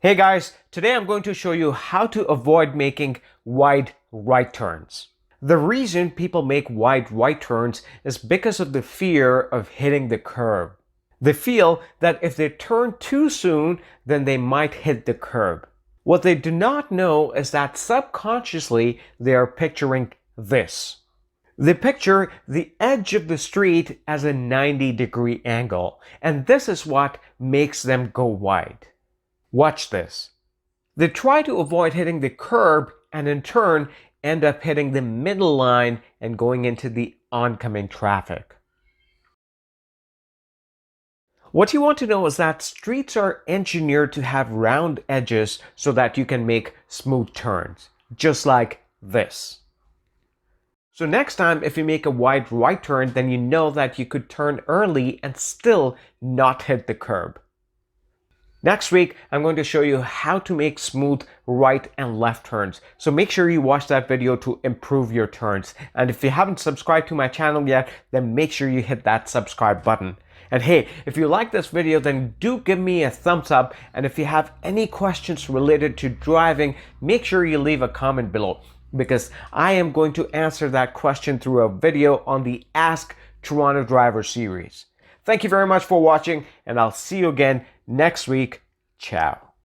Hey guys, today I'm going to show you how to avoid making wide right turns. The reason people make wide right turns is because of the fear of hitting the curb. They feel that if they turn too soon, then they might hit the curb. What they do not know is that subconsciously they are picturing this. They picture the edge of the street as a 90-degree angle, and this is what makes them go wide. Watch this. They try to avoid hitting the curb and in turn end up hitting the middle line and going into the oncoming traffic. What you want to know is that streets are engineered to have round edges so that you can make smooth turns, just like this. So next time if you make a wide right turn, then you know that you could turn early and still not hit the curb. Next week, I'm going to show you how to make smooth right and left turns. So make sure you watch that video to improve your turns. And if you haven't subscribed to my channel yet, then make sure you hit that subscribe button. And hey, if you like this video, then do give me a thumbs up. And if you have any questions related to driving, make sure you leave a comment below, because I am going to answer that question through a video on the Ask Toronto Driver series. Thank you very much for watching, and I'll see you again next week. Ciao.